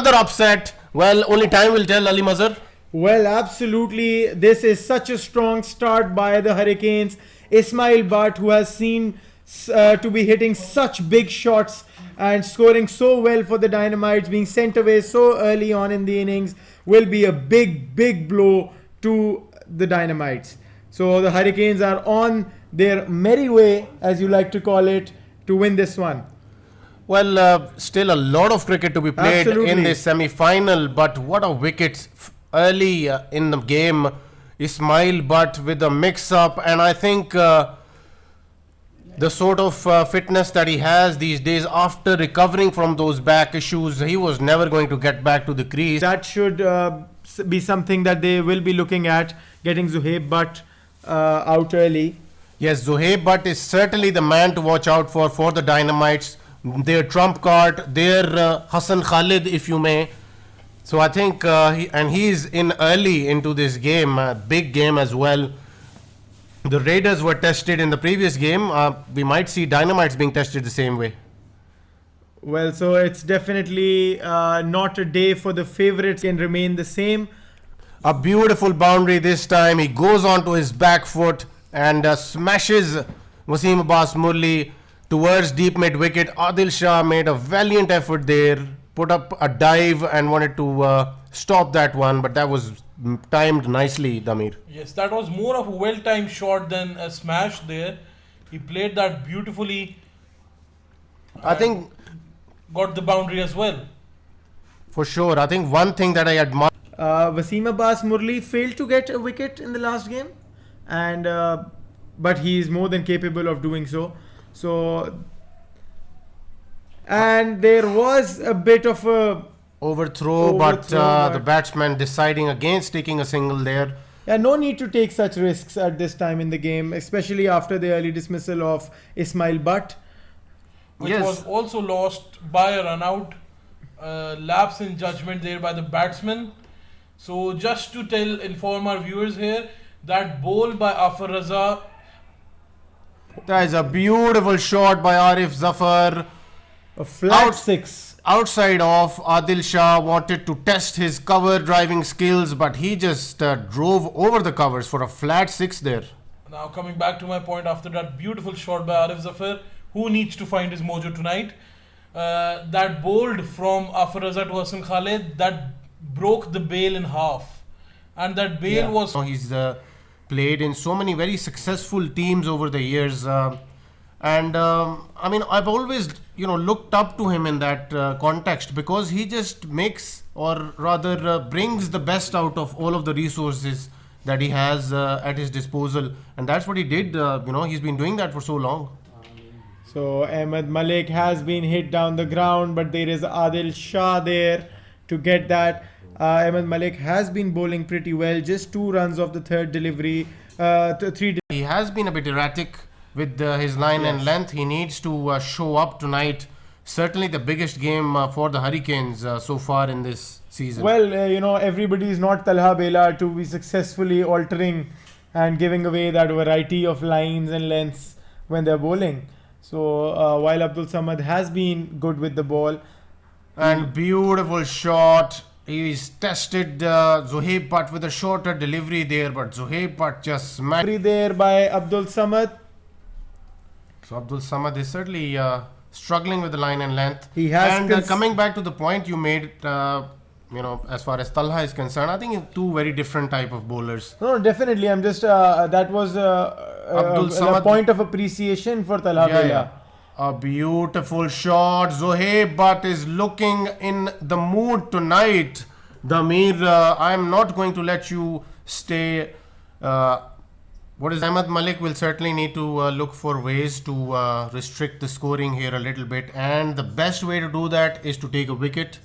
another upset. Well, only time will tell, Ali Mazhar. Well, absolutely. This is such a strong start by the Hurricanes. Ismail Butt, who has seen to be hitting such big shots and scoring so well for the Dynamites, being sent away so early on in the innings, will be a big blow to the Dynamites. So the Hurricanes are on their merry way, as you like to call it, to win this one. Well, still a lot of cricket to be played in this semi-final, but what a wicket early in the game. Ismail Butt with a mix-up, and I think the sort of fitness that he has these days after recovering from those back issues, he was never going to get back to the crease. That should be something that they will be looking at, getting Zohaib Butt out early. Yes, Zohaib Butt is certainly the man to watch out for the Dynamites. Their trump card, their Hassan Khalid, if you may. So I think, he's in early into this game, big game as well. The Raiders were tested in the previous game. We might see Dynamites being tested the same way. Well, so it's definitely not a day for the favorites, can remain the same. A beautiful boundary this time. He goes on to his back foot and smashes Wasim Abbas Murli towards deep mid wicket. Adil Shah made a valiant effort there, put up a dive and wanted to stop that one, but that was timed nicely, Damir. Yes, that was more of a well-timed shot than a smash there. He played that beautifully. I think got the boundary as well. For sure. I think one thing that I admire. Wasim Abbas Murli failed to get a wicket in the last game, and but he is more than capable of doing so. And there was a bit of a overthrow, but the batsman deciding against taking a single there. Yeah, no need to take such risks at this time in the game, especially after the early dismissal of Ismail Butt, which was also lost by a run out. Lapse in judgment there by the batsman. So just to inform our viewers here, that ball by Afar Raza. That is a beautiful shot by Arif Zafar. A flat six. Outside off, Adil Shah wanted to test his cover driving skills, but he just drove over the covers for a flat six there. Now coming back to my point, after that beautiful shot by Arif Zafar, who needs to find his mojo tonight? That bowled from Afar Raza to Hassan Khalid, that broke the bail in half. And that bail was... He's played in so many very successful teams over the years. I mean, I've always, looked up to him in that context, because he just makes, or rather brings the best out of all of the resources that he has at his disposal. And that's what he did. He's been doing that for so long. So Ahmed Malik has been hit down the ground, but there is Adil Shah there to get that. Ahmed Malik has been bowling pretty well, just 2 runs off the third delivery. 3. He has been a bit erratic with his line and length. He needs to show up tonight. Certainly the biggest game for the Hurricanes so far in this season. Well, everybody is not Talha Bela to be successfully altering and giving away that variety of lines and lengths when they're bowling. So while Abdul Samad has been good with the ball. And beautiful shot. He's tested Zohaib Butt with a shorter delivery there, but Zohaib Butt just smashed. There by Abdul Samad. So Abdul Samad is certainly struggling with the line and length. He has. And coming back to the point you made, as far as Talha is concerned, I think two very different type of bowlers. No, definitely. I'm just that was a point of appreciation for Talha Bela. Yeah. A beautiful shot. Zohaib Butt is looking in the mood tonight. Damir, I'm not going to let you stay. Ahmed Malik will certainly need to look for ways to restrict the scoring here a little bit. And the best way to do that is to take a wicket.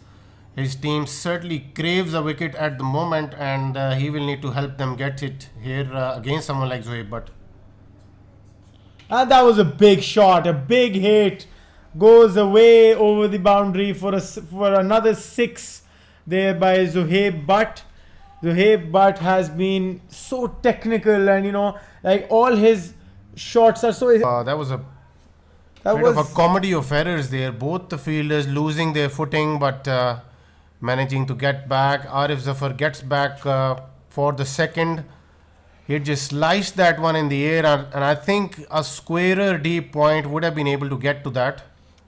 His team certainly craves a wicket at the moment, and he will need to help them get it here against someone like Zohaib Butt. And that was a big shot, a big hit. Goes away over the boundary for another 6 there by Zohaib Butt. Zohaib Butt has been so technical, and all his shots are so... that was a bit of a comedy of errors there. Both the fielders losing their footing, but managing to get back. Arif Zafar gets back for the second. He just sliced that one in the air, and I think a squarer deep point would have been able to get to that.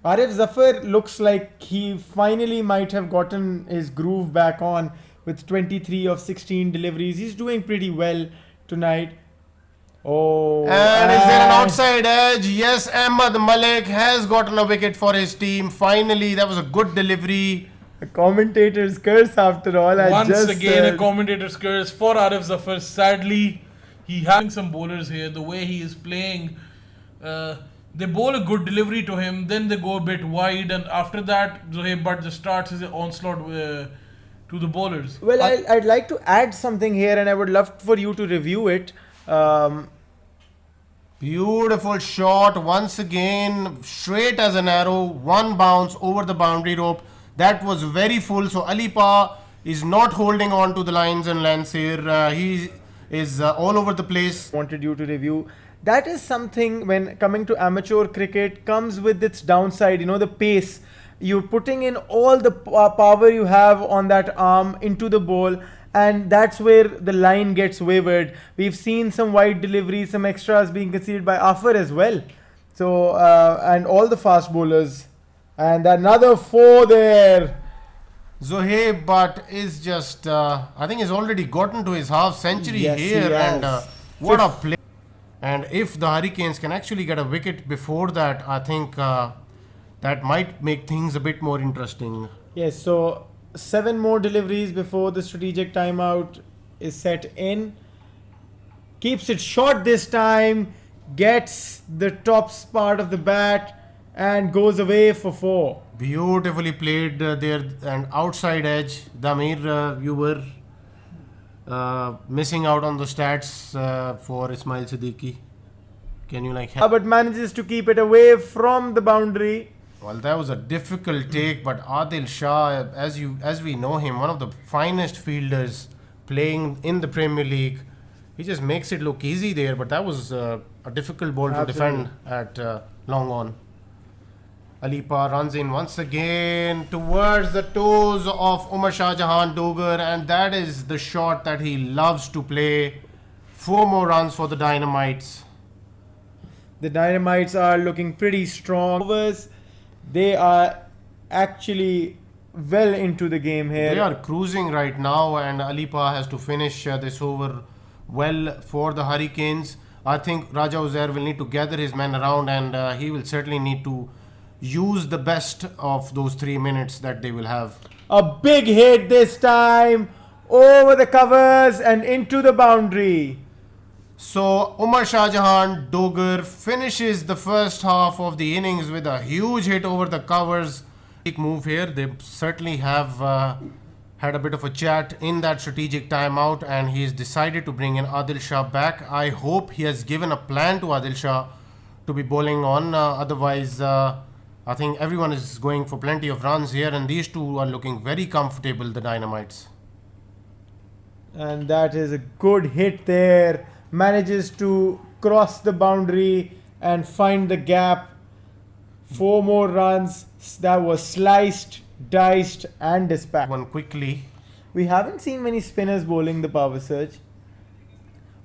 Arif Zafar looks like he finally might have gotten his groove back on with 23 of 16 deliveries. He's doing pretty well tonight. Oh, And is there an outside edge? Yes, Ahmad Malik has gotten a wicket for his team. Finally, that was a good delivery. A commentator's curse after all. Once again, a commentator's curse for Arif Zafar. Sadly, he having some bowlers here. The way he is playing, they bowl a good delivery to him, then they go a bit wide, and after that, Zohaib Butt just starts his onslaught to the bowlers. Well, I'd like to add something here, and I would love for you to review it. Beautiful shot once again, straight as an arrow, one bounce over the boundary rope. That was very full. So Alipa is not holding on to the lines and lengths here. He is all over the place. Wanted you to review. That is something when coming to amateur cricket comes with its downside. You know, the pace. You're putting in all the power you have on that arm into the ball, and that's where the line gets wavered. We've seen some wide deliveries, some extras being conceded by Afar as well. So, and all the fast bowlers. And another 4 there. Zohaib Butt is just, I think he's already gotten to his half century Yes, here. he has. And what a play. And if the Hurricanes can actually get a wicket before that, I think that might make things a bit more interesting. Yes, so 7 more deliveries before the strategic timeout is set in. Keeps it short this time, gets the top part of the bat and goes away for 4. Beautifully played there, and outside edge. Damir, you were missing out on the stats for Ismail Siddiqui. Can you help? But manages to keep it away from the boundary. Well, that was a difficult take, but Adil Shah, as we know him, one of the finest fielders playing in the Premier League. He just makes it look easy there, but that was a difficult ball to defend at long on. Alipa runs in once again towards the toes of Umar Shah Jahan Dogar, and that is the shot that he loves to play. 4 more runs for the Dynamites. The Dynamites are looking pretty strong. They are actually well into the game here. They are cruising right now, and Alipa has to finish this over well for the Hurricanes. I think Raja Uzair will need to gather his men around, and he will certainly need to use the best of those 3 minutes that they will have. A big hit this time over the covers and into the boundary. So Umar Shah Jahan Dogar finishes the first half of the innings with a huge hit over the covers. Big move here. They certainly have had a bit of a chat in that strategic timeout, and he's decided to bring in Adil Shah back. I hope he has given a plan to Adil Shah to be bowling on. Otherwise, I think everyone is going for plenty of runs here, and these two are looking very comfortable, the Dynamites. And that is a good hit there. Manages to cross the boundary and find the gap. 4 more runs. That was sliced, diced and dispatched. One quickly. We haven't seen many spinners bowling the power surge.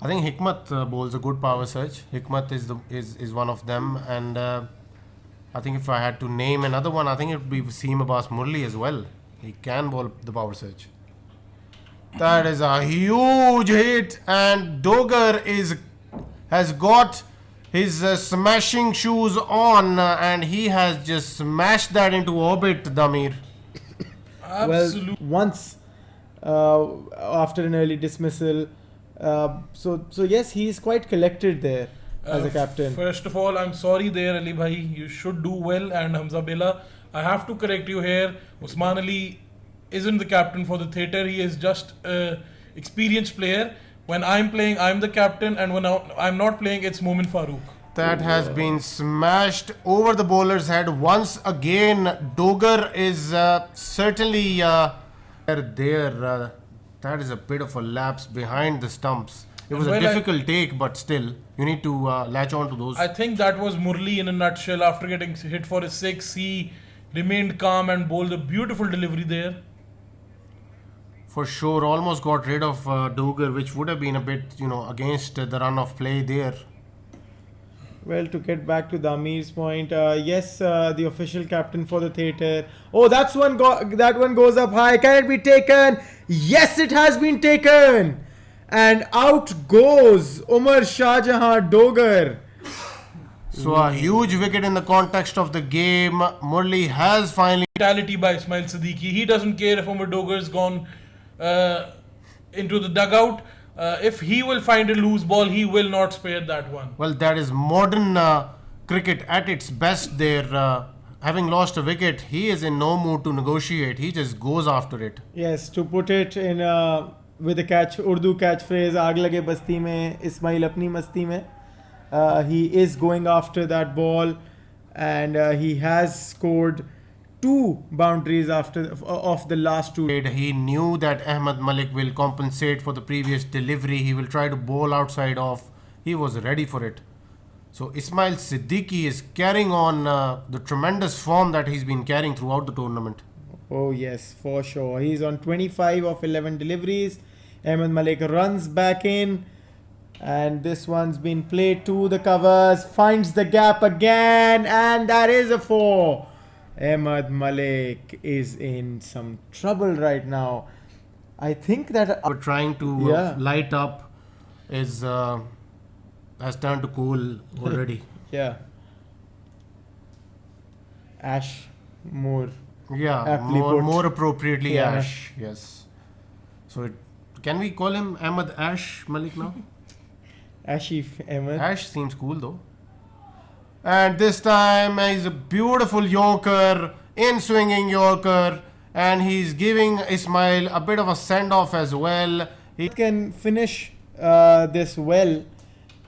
I think Hikmat bowls a good power surge. Hikmat is one of them, and I think if I had to name another one, I think it would be Wasim Abbas Murli as well. He can bowl the power surge. That is a huge hit, and Dogar has got his smashing shoes on, and he has just smashed that into orbit, Damir. Absolutely. Well, once after an early dismissal. So yes, he is quite collected there as a captain. First of all, I'm sorry there, Ali Bhai. You should do well, and Hamza Bela, I have to correct you here. Usman Ali isn't the captain for the theatre. He is just an experienced player. When I'm playing, I'm the captain, and when I'm not playing, it's Momin Farooq. That has been smashed over the bowler's head once again. Dogar is certainly there. That is a bit of a lapse behind the stumps. It was a difficult take, but still, you need to latch on to those. I think that was Murli in a nutshell. After getting hit for a 6, he remained calm and bowled a beautiful delivery there. For sure, almost got rid of Doger, which would have been a bit, against the run of play there. Well, to get back to the Amir's point, yes, the official captain for the theatre. Oh, that one goes up high. Can it be taken? Yes, it has been taken. And out goes Umar Shahjahan Doger. So a huge wicket in the context of the game. Murli has finally... Mentality by Ismail Siddiqui. He doesn't care if Umar Doger's gone into the dugout. If he will find a loose ball, he will not spare that one. Well, that is modern cricket at its best there. Having lost a wicket, he is in no mood to negotiate. He just goes after it. Yes, to put it in with a Urdu catchphrase, "Aag lage basti mein, Ismail apni masti mein." He is going after that ball, and he has scored 2 boundaries of the last 2. He knew that Ahmed Malik will compensate for the previous delivery. He will try to bowl outside off. He was ready for it. So Ismail Siddiqui is carrying on the tremendous form that he's been carrying throughout the tournament. Oh yes, for sure. He's on 25 of 11 deliveries. Ahmed Malik runs back in. And this one's been played to the covers. Finds the gap again. And that is a 4. Ahmed Malik is in some trouble right now. I think that... We're trying to light up has turned to cool already. Yeah. Ash more. Yeah, aptly put. more appropriately Yeah. Ash. Yes. So can we call him Ahmed Ash Malik now? Ashif Ahmed. Ash seems cool though. And this time he's a beautiful Yorker, in swinging Yorker, and he's giving Ismail a bit of a send off as well. He can finish this well.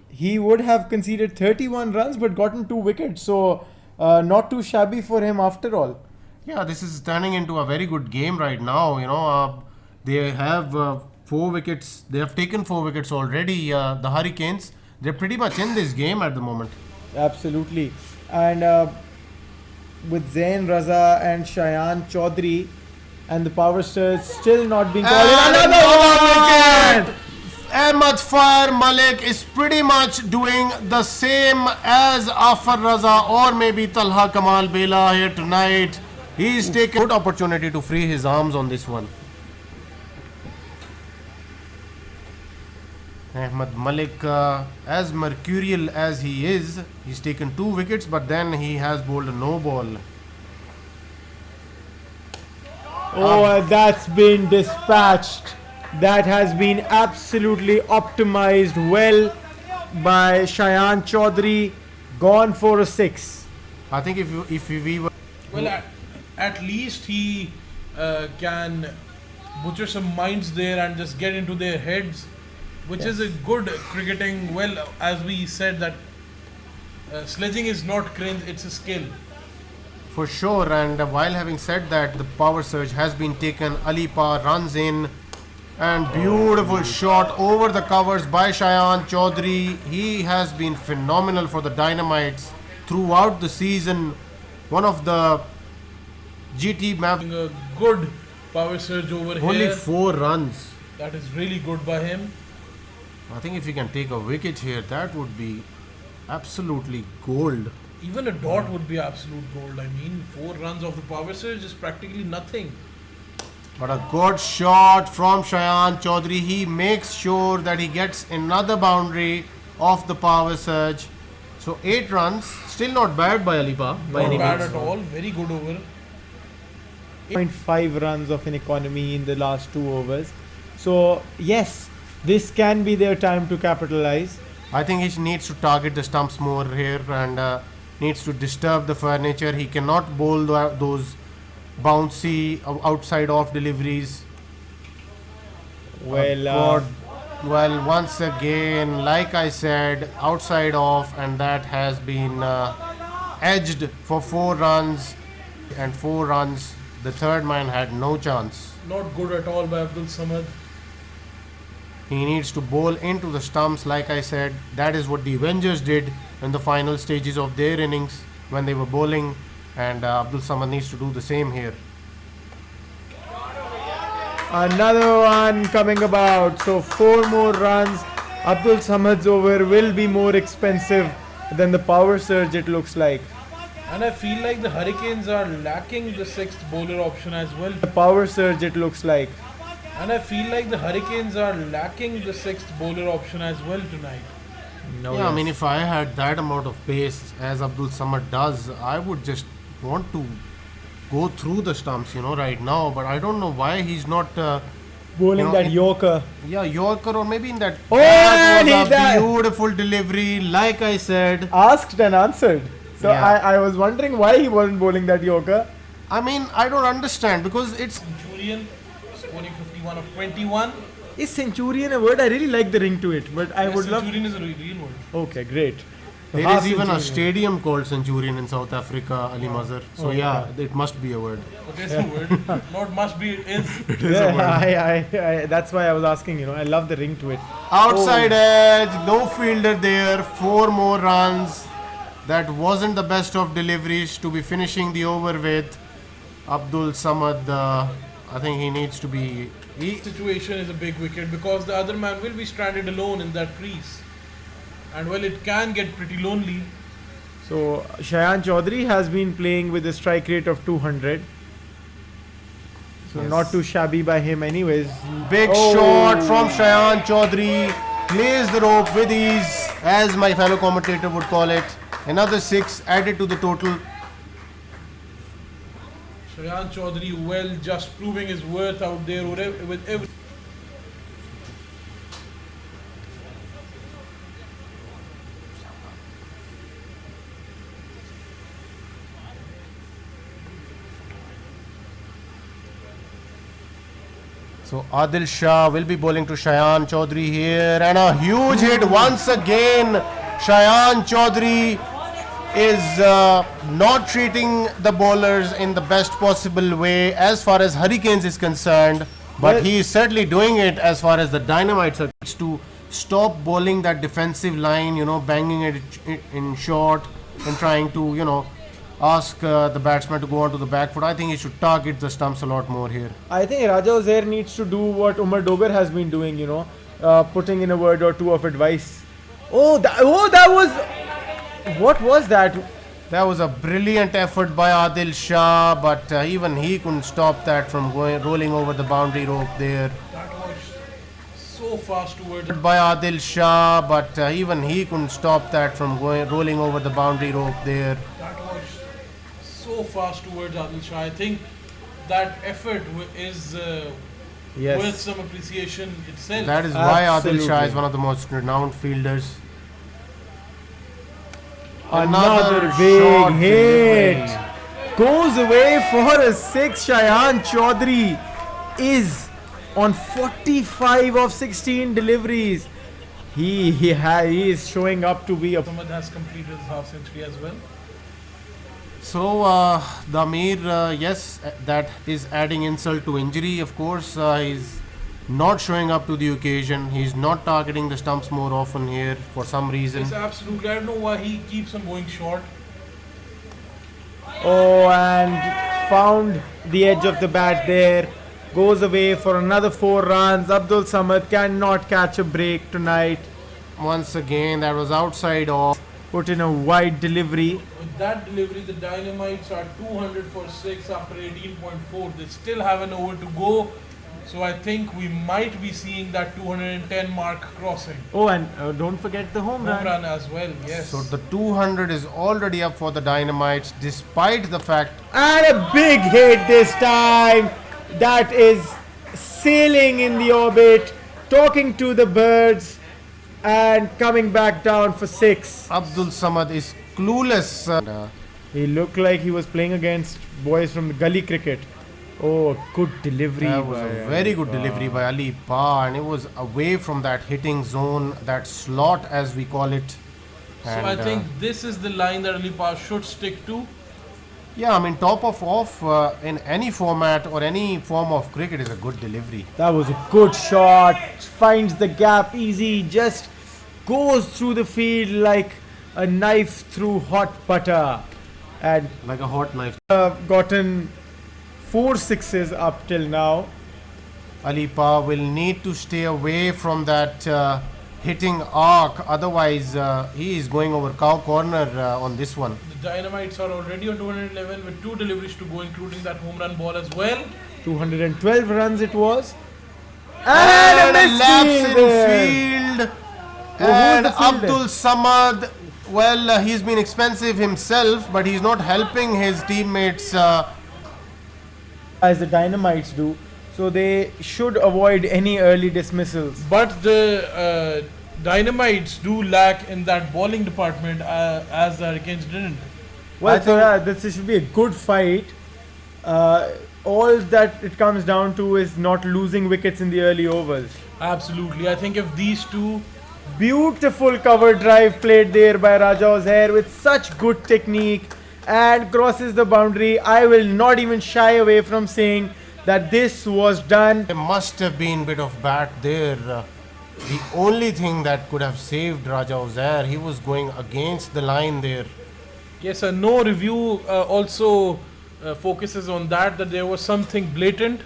He would have conceded 31 runs but gotten 2 wickets, so not too shabby for him after all. Yeah, this is turning into a very good game right now. They have 4 wickets. They have taken 4 wickets already. The Hurricanes, they're pretty much in this game at the moment. Absolutely. And with Zain Raza and Shayan Chaudhary and the power surge still not being called. And another wicket! Ahmed Fire Malik is pretty much doing the same as Afar Raza or maybe Talha Kamal Bela here tonight. He's taken a good opportunity to free his arms on this one. Ahmed Malik, as mercurial as he is, he's taken 2 wickets, but then he has bowled a no ball. Oh, that's been dispatched. That has been absolutely optimized well by Shayan Chaudhary. Gone for a 6. I think if we were... Well, at least he can butcher some minds there and just get into their heads, which is a good cricketing. Well, as we said that sledging is not cringe, it's a skill. For sure, and while having said that, the power surge has been taken. Alipa runs in, and beautiful shot over the covers by Shayan Chaudhary. He has been phenomenal for the Dynamites throughout the season. One of the GT map. A good power surge over here. Only 4 runs. That is really good by him. I think if he can take a wicket here, that would be absolutely gold. Even a dot would be absolute gold. I mean, 4 runs of the power surge is practically nothing. But a good shot from Shayan Chaudhary. He makes sure that he gets another boundary off the power surge. So 8 runs, still not bad by Alipa. Not bad at all. Very good over. 0.5 runs of an economy in the last 2 overs. So yes, this can be their time to capitalize. I think he needs to target the stumps more here and needs to disturb the furniture. He cannot bowl those bouncy outside off deliveries. Well, well, once again, like I said, outside off, and that has been edged for 4 runs. And 4 runs, the third man had no chance. Not good at all by Abdul Samad. He needs to bowl into the stumps, like I said. That is what the Avengers did in the final stages of their innings when they were bowling, and Abdul Samad needs to do the same here. Another one coming about. So 4 more runs. Abdul Samad's over will be more expensive than the power surge, it looks like. And I feel like the Hurricanes are lacking the sixth bowler option as well. The power surge, it looks like. And I feel like the Hurricanes are lacking the sixth bowler option as well tonight. No, Yeah, I mean, if I had that amount of pace as Abdul Samad does, I would just want to go through the stumps, right now. But I don't know why he's not. bowling that Yorker. Yeah, Yorker, or maybe in that. Oh, that and was he a died. beautiful delivery, like I said. Asked and answered. So Yeah. I was wondering why he wasn't bowling that Yorker. I mean, I don't understand because it's. Centurion scoring 51 of 21. Is Centurion a word? I really like the ring to it, but I Yes, would love. Centurion is a real word. Okay, great. There Half is even a Centurion. stadium called Centurion in South Africa, Ali Mazhar. So Oh, yeah, it must be a word. Okay, it's a word. Not must be, it is. Yeah, that's why I was asking. I love the ring to it. Outside edge, no fielder there, 4 more runs. That wasn't the best of deliveries to be finishing the over with. Abdul Samad, I think he needs to be. Situation is a big wicket because the other man will be stranded alone in that crease. And well, it can get pretty lonely. So Shayan Chaudhary has been playing with a strike rate of 200. So Yes. not too shabby by him, anyways. Big Oh. shot from Shayan Chaudhary. Plays the rope with ease, as my fellow commentator would call it. Another 6 added to the total. Shayan Chaudhary, well, just proving his worth out there with every. So Adil Shah will be bowling to Shayan Chaudhary here, and a huge hit once again. Shayan Chaudhary is not treating the bowlers in the best possible way as far as Hurricanes is concerned, but Well- he is certainly doing it as far as the Dynamites are concerned, to stop bowling that defensive line, banging it in short and trying to, ask the batsman to go onto the back foot. I think he should target the stumps a lot more here. I think Raja Uzair needs to do what Umar Dogar has been doing, putting in a word or two of advice. That was. What was that? That was a brilliant effort by Adil Shah, but even he couldn't stop that from rolling over the boundary rope there. That was so fast towards. By Adil Shah, but even he couldn't stop that from rolling over the boundary rope there. That was so fast towards Adil Shah. I think that effort is worth Yes. some appreciation itself. That is why Adil Shah Absolutely. is one of the most renowned fielders. Another short big hit. delivery. Goes away for a 6. Shayan Chaudhary is on 45 of 16 deliveries. He is showing up to be a. Samad has completed his half century as well. So, the Amir, yes, that is adding insult to injury, of course. He's not showing up to the occasion. He's not targeting the stumps more often here for some reason. Yes, absolutely. I don't know why he keeps on going short. Oh, and found the edge of the bat there. Goes away for another 4 runs. Abdul Samad cannot catch a break tonight. Once again, that was outside off. Put in a wide delivery. With that delivery, the Dynamites are 200 for 6 after 18.4. They still have an over to go. So I think we might be seeing that 210 mark crossing. Oh, and don't forget the home Home run. run as well, yes. So the 200 is already up for the Dynamites, despite the fact. And a big hit this time. That is sailing in the orbit, talking to the birds, and coming back down for 6. Abdul Samad is clueless. He looked like he was playing against boys from the gully cricket. Oh, good delivery. That was a very good delivery by Ali Pa, and it was away from that hitting zone, that slot as we call it. So And, I think this is the line that Ali Pa should stick to. yeah, I mean, top of off in any format or any form of cricket is a good delivery. That was a good shot. Finds the gap easy. Just goes through the field like a knife through hot butter. And Like a hot knife. gotten 4 sixes up till now. Ali Pa will need to stay away from that hitting arc. Otherwise, he is going over cow corner on this one. The Dynamites are already on 211 with 2 deliveries to go, including that home run ball as well. 212 runs it was. And a lapse in there. field. who's And the fielder? Abdul Samad, well, he's been expensive himself, but he's not helping his teammates. As the Dynamites do. So they should avoid any early dismissals. But the Dynamites do lack in that bowling department as the Hurricanes didn't. Well, I so this should be a good fight. All that it comes down to is not losing wickets in the early overs. Absolutely. I think if these two... Beautiful cover drive played there by Raja Uzair with such good technique and crosses the boundary. I will not even shy away from saying that this was done. There must have been a bit of bat there. The only thing that could have saved Raja Uzair, he was going against the line there. Yes, no review also focuses on that there was something blatant.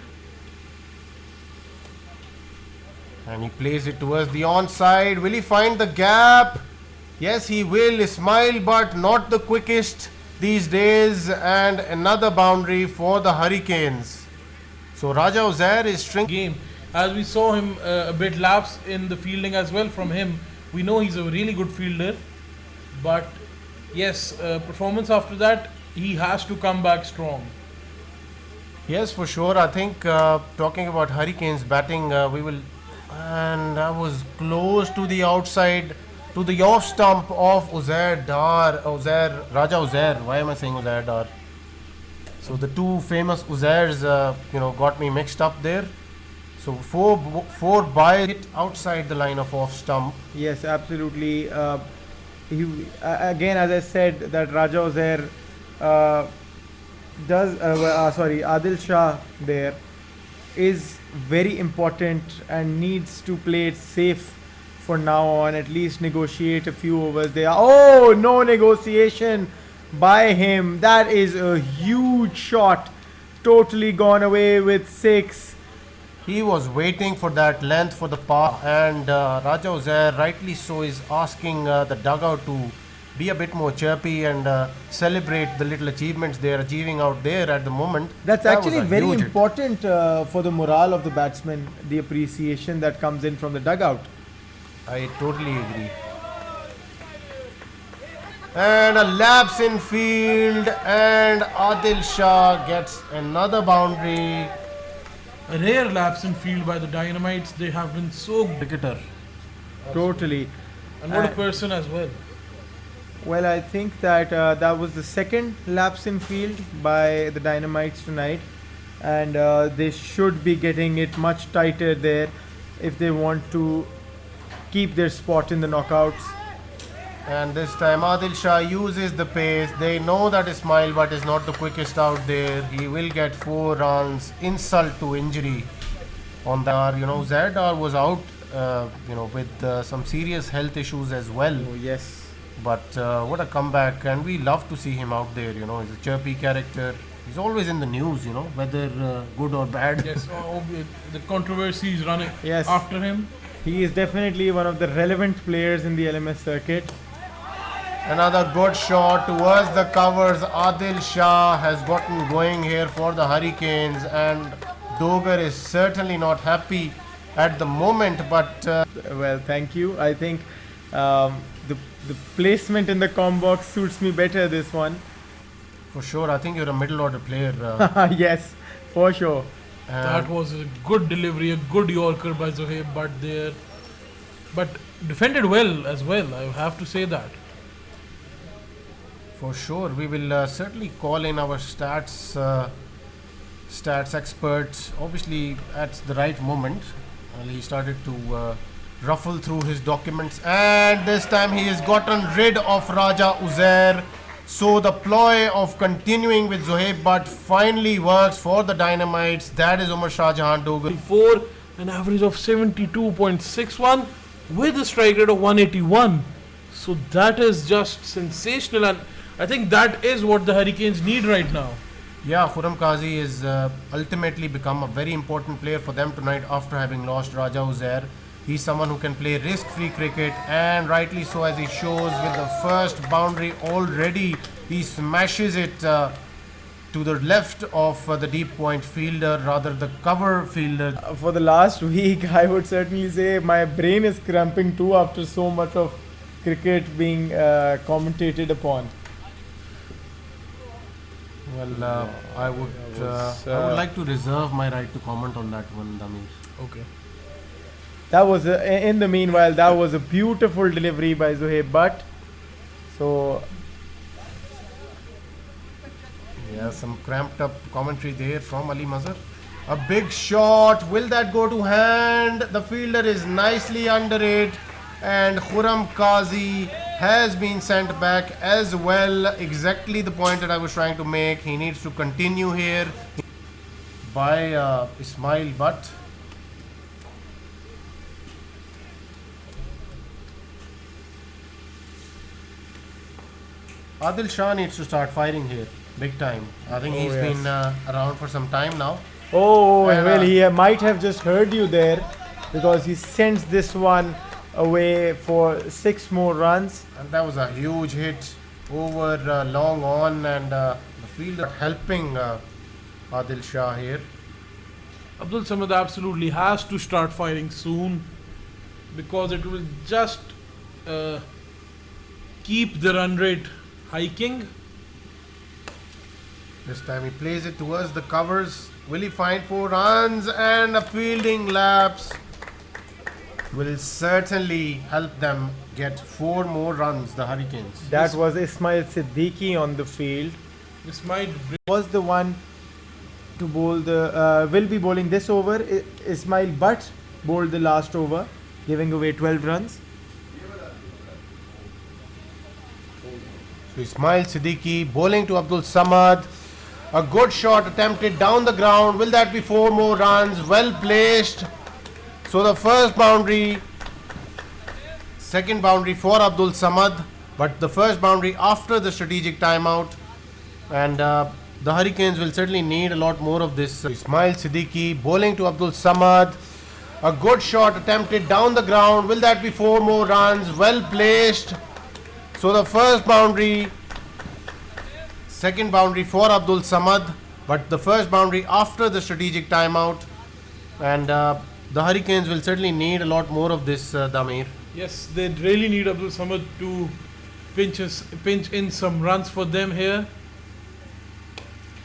And he plays it towards the onside. Will he find the gap? Yes, he will. Ismail, but not the quickest these days. And another boundary for the Hurricanes. So Raja Uzair is shrinking. Game. As we saw him a bit lapse in the fielding as well from him. We know he's a really good fielder. But yes, performance after that, he has to come back strong. Yes, for sure. I think talking about Hurricanes batting, we will... And that was close to the outside, to the off stump of Raja Uzair. Why am I saying Uzair Dar? So the two famous Uzairs, got me mixed up there. So four by hit outside the line of off stump. Yes, absolutely. Again, as I said, that Raja Uzair Adil Shah there is very important and needs to play it safe for now on, at least negotiate a few overs there. Oh, no negotiation by him. That is a huge shot. Totally gone away with 6. He was waiting for that length for the par, and Raja Uzair, rightly so, is asking the dugout to be a bit more chirpy and celebrate the little achievements they are achieving out there at the moment. That's That actually was a very huge hit. important for the morale of the batsman, the appreciation that comes in from the dugout. I totally agree. And a lapse in field, and Adil Shah gets another boundary. A rare lapse in field by the Dynamites. They have been so Cricketer. Totally. and what a person as well. Well, I think that that was the second lapse in field by the Dynamites tonight, and they should be getting it much tighter there if they want to keep their spot in the knockouts. And this time Adil Shah uses the pace. They know that Ismail Butt is not the quickest out there. He will get 4 runs. Insult to injury on that. Zardar was out, with some serious health issues as well. Oh, yes. But what a comeback, and we love to see him out there. He's a chirpy character. He's always in the news, whether good or bad. Yes, the controversy is running Yes. after him. He is definitely one of the relevant players in the LMS circuit. Another good shot towards the covers. Adil Shah has gotten going here for the Hurricanes, and Dogar is certainly not happy at the moment, but Well, thank you. I think the placement in the com box suits me better this one. for sure, I think you're a middle order player. Yes, for sure. That was a good delivery, a good Yorker by Zohaib Butt there. But defended well as well, I have to say that. For sure, we will certainly call in our stats experts. Obviously, at the right moment, he started to ruffle through his documents, and this time he has gotten rid of Raja Uzair. So the ploy of continuing with Zohaib Butt finally works for the Dynamites. That is Umar Shah Jahan Dogar. 4, an average of 72.61 with a strike rate of 181. So that is just sensational, and I think that is what the Hurricanes need right now. Yeah, Khurram Qazi is ultimately become a very important player for them tonight after having lost Raja Uzair. He's someone who can play risk-free cricket, and rightly so, as he shows with the first boundary already. He smashes it to the left of the deep point fielder, rather the cover fielder. For the last week, I would certainly say my brain is cramping too after so much of cricket being commentated upon. Well, I would like to reserve my right to comment on that one, Damir. Okay. That was in the meanwhile, that was a beautiful delivery by Zohaib Butt. So yeah, some cramped up commentary there from Ali Mazhar. A big shot. Will that go to hand? The fielder is nicely under it, and Khurram Qazi has been sent back as well. Exactly the point that I was trying to make. He needs to continue here by Ismail Butt. Adil Shah needs to start firing here, big time. I think he's yes. been around for some time now. oh And, well, he might have just heard you there, because he sends this one away for 6 more runs. And that was a huge hit over long on, and the fielder helping Adil Shah here. Abdul Samad absolutely has to start firing soon, because it will just keep the run rate hiking. This time he plays it towards the covers. Will he find 4 runs? And a fielding lapse will certainly help them get 4 more runs, the Hurricanes. That was Ismail Siddiqui on the field. This might bring Was the one to bowl the will be bowling this over. Ismail Butt bowled the last over, giving away 12 runs. So Ismail Siddiqui bowling to Abdul Samad. A good shot attempted down the ground. Will that be 4 more runs? Well placed. So the first boundary, second boundary for Abdul Samad, but the first boundary after the strategic timeout. And the Hurricanes will certainly need a lot more of this. Ismail Siddiqui bowling to Abdul Samad. A good shot attempted down the ground. Will that be 4 more runs? Well placed. So the first boundary, second boundary for Abdul Samad, but the first boundary after the strategic timeout. And the Hurricanes will certainly need a lot more of this, Damir. yes, they really need Abdul Samad to pinch in some runs for them here.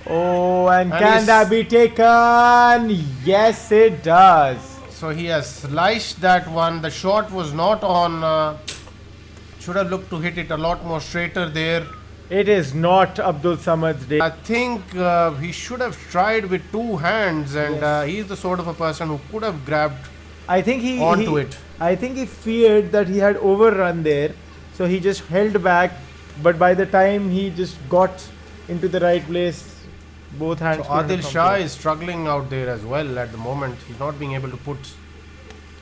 Oh, and And can he's- that be taken? Yes, it does. So he has sliced that one. The shot was not on. Should have looked to hit it a lot more straighter there. It is not Abdul Samad's day. I think he should have tried with 2 hands, and he's the sort of a person who could have grabbed I think onto it. I think he feared that he had overrun there, so he just held back. But by the time he just got into the right place, both hands. So couldn't Adil have come Shah to it. is struggling out there as well at the moment. He's not being able to put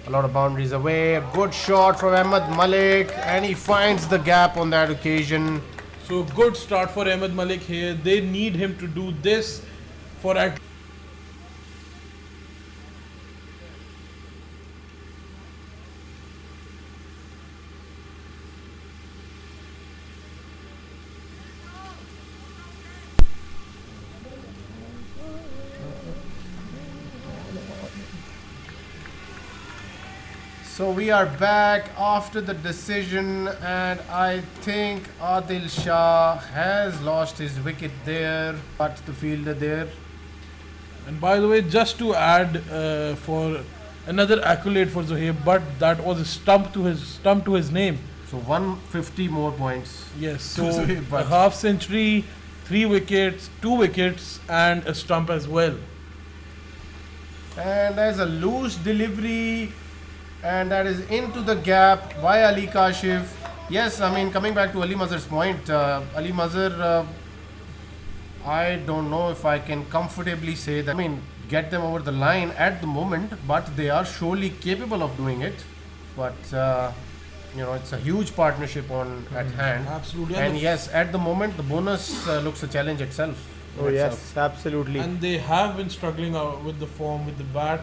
a lot of boundaries away. A good shot from Ahmed Malik, and he finds the gap on that occasion. So good start for Ahmed Malik here. They need him to do this for at So we are back after the decision, and I think Adil Shah has lost his wicket there, but the fielder there. And by the way, just to add for another accolade for Zohaib, but that was a stump to his name. So 150 more points. Yes, so Zohaib a Butt. half century, 3 wickets, 2 wickets, and a stump as well. And there's a loose delivery, and that is into the gap by Ali Kashif. Yes, I mean, coming back to Ali Mazhar's point, Ali Mazhar, I don't know if I can comfortably say that, I mean, get them over the line at the moment, but they are surely capable of doing it. But, it's a huge partnership on at hand. Absolutely. And yes, at the moment, the bonus looks a challenge itself. Oh in yes, itself. absolutely. And they have been struggling out with the form, with the bat.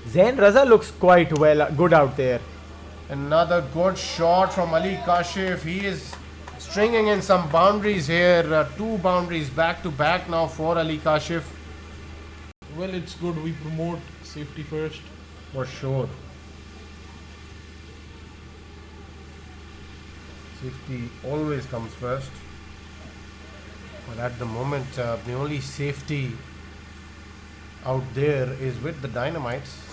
Zain Raza looks quite good out there. Another good shot from Ali Kashif. He is stringing in some boundaries here. 2 boundaries back to back now for Ali Kashif. Well, it's good we promote safety first. For sure. Safety always comes first. But at the moment, the only safety out there is with the Dynamites.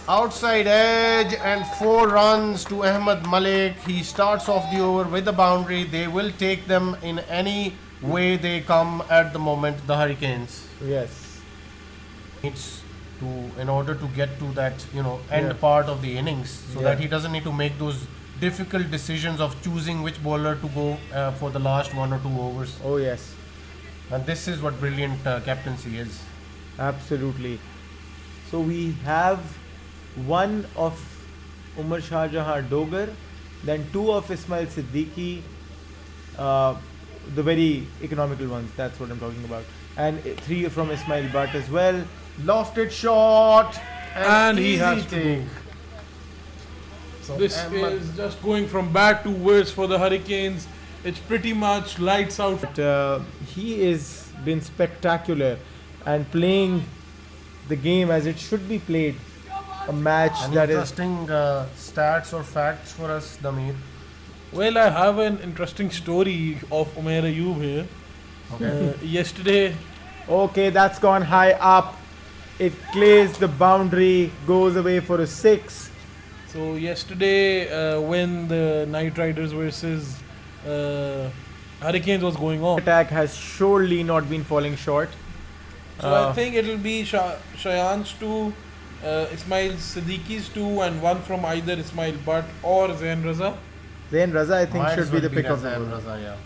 Outside edge and 4 runs to Ahmed Malik. He starts off the over with the boundary. They will take them in any way they come at the moment, the Hurricanes. Yes. Needs to, in order to get to that, end Yeah. part of the innings, so Yeah. that he doesn't need to make those difficult decisions of choosing which bowler to go for the last 1 or 2 overs. Oh yes. And this is what brilliant captaincy is. Absolutely. So we have one of Umar Shah Jahan Dogar, then 2 of Ismail Siddiqui, the very economical ones, that's what I'm talking about, and 3 from Ismail Butt as well. Lofted shot And he easy has to take. go. So This Ahmed- is just going from bad to worse for the Hurricanes. It's pretty much lights out. But he is been spectacular and playing the game as it should be played. A match Any that is interesting stats or facts for us, Damir? Well, I have an interesting story of Umair Ayub here. Yesterday, okay. That's gone high up. It clears the boundary, goes away for a 6. so yesterday when the Knight Riders versus Hurricanes was going on, Attack has surely not been falling short. so I think it'll be Shayan's 2, Ismail Siddiqui's 2, and 1 from either Ismail Butt or Zain Raza. Zain Raza, I think, Might should as be well the pick of the Razan ball. Raza, yeah.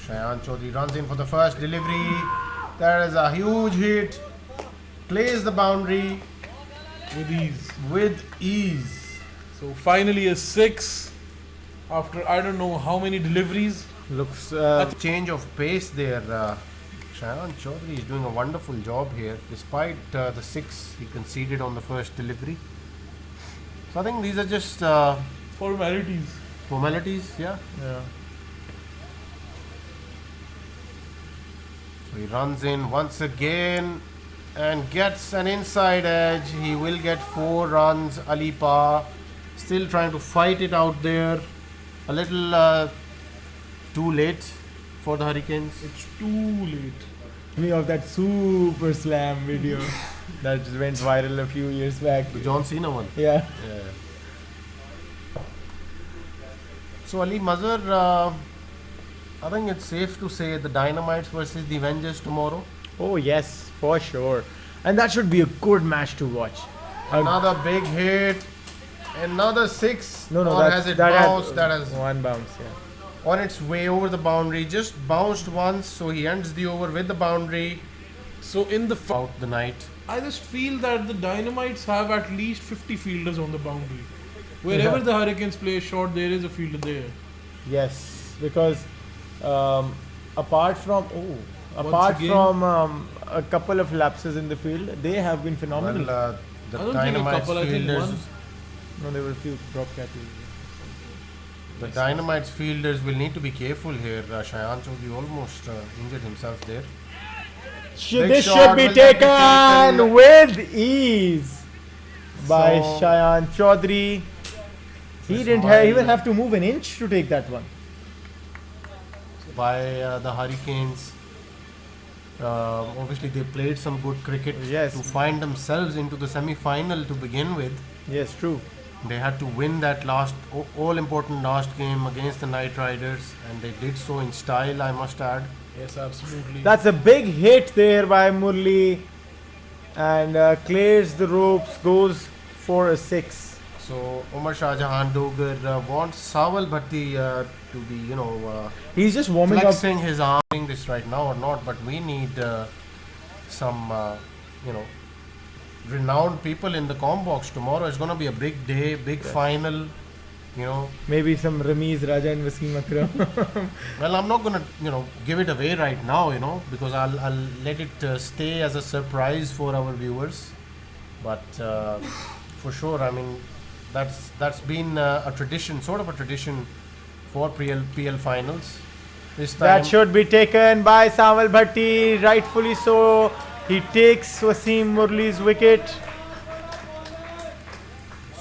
Shayan Chaudhary runs in for the first delivery. There is a huge hit. Plays the boundary With ease. with ease. So finally a 6 after I don't know how many deliveries. Looks Change of pace there. Shayan Chaudhary is doing a wonderful job here, despite the 6 he conceded on the first delivery. So I think these are just Formalities. formalities, yeah. yeah. So he runs in once again and gets an inside edge. He will get 4 runs. Alipa still trying to fight it out there. A little too late for the Hurricanes. It's too late. Me of that super slam video that just went viral a few years back. The John Cena one. Yeah. Yeah. So Ali Mazhar, I think it's safe to say the Dynamites versus the Avengers tomorrow. Oh yes, for sure. And that should be a good match to watch. Another big hit. Another 6. No, or has it bounced? That has one bounce. Yeah. on its way over the boundary. Just bounced once, so he ends the over with the boundary. So in the Out the night. I just feel that the Dynamites have at least 50 fielders on the boundary. Wherever Yeah. the Hurricanes play a shot, there is a fielder there. Yes, because apart from again- a couple of lapses in the field, they have been phenomenal. Well, the I don't think a Dynamites couple, I think fielders, one. No, there were a few drop catches. the Dynamites fielders will need to be careful here. Shayan Chaudhary almost injured himself there. Big This shot should be will not be taken taken. with ease by So- Shayan Chaudhary. He This didn't while- even have to move an inch to take that one. By the Hurricanes. Obviously, they played some good cricket Yes. to find themselves into the semi-final to begin with. Yes, true. They had to win that all-important last game against the Knight Riders, and they did so in style, I must add. Yes, absolutely. That's a big hit there by Murli, and clears the ropes, goes for a 6. So Umar Shah Jahan Dogar wants Sawal Bhatti to be, He's just warming up. flexing his arm doing this right now or not, but we need some, renowned people in the com box tomorrow. It's going to be a big day, big final. You know, Maybe some Ramiz Raja and Wasim Akram. well, I'm not gonna, give it away right now, because I'll let it stay as a surprise for our viewers. But for sure, I mean, that's been a tradition, sort of a tradition for PL finals. This time, That should be taken by Samal Bhatti, rightfully so. He takes Wasim Murli's wicket.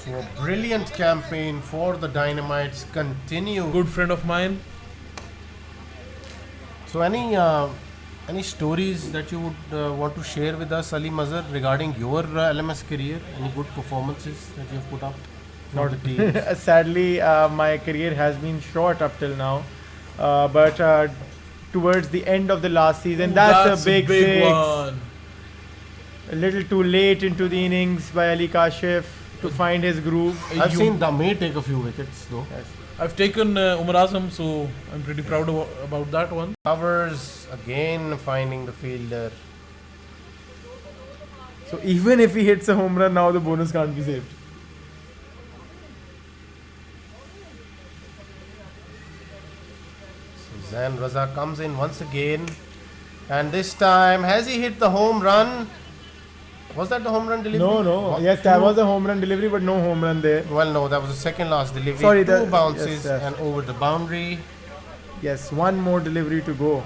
so a brilliant campaign for the Dynamites continue. Good friend of mine. So any stories that you would want to share with us, Ali Mazhar, regarding your LMS career? Any good performances that you've put up for the team? Sadly, my career has been short up till now. But towards the end of the last season, that's a big six. one. A little too late into the innings by Ali Kashif to find his groove. I've seen Dame take a few wickets though. Yes. I've taken Umar Azam, so I'm pretty proud about that one. Covers again, finding the fielder. So even if he hits a home run now, the bonus can't be saved. Zan Raza comes in once again, and this time has he hit the home run? Was that the home run delivery? No. Yes, that was a home run delivery, but no home run there. Well, no, that was the second last delivery. Sorry, Two bounces yes. and over the boundary. Yes, one more delivery to go.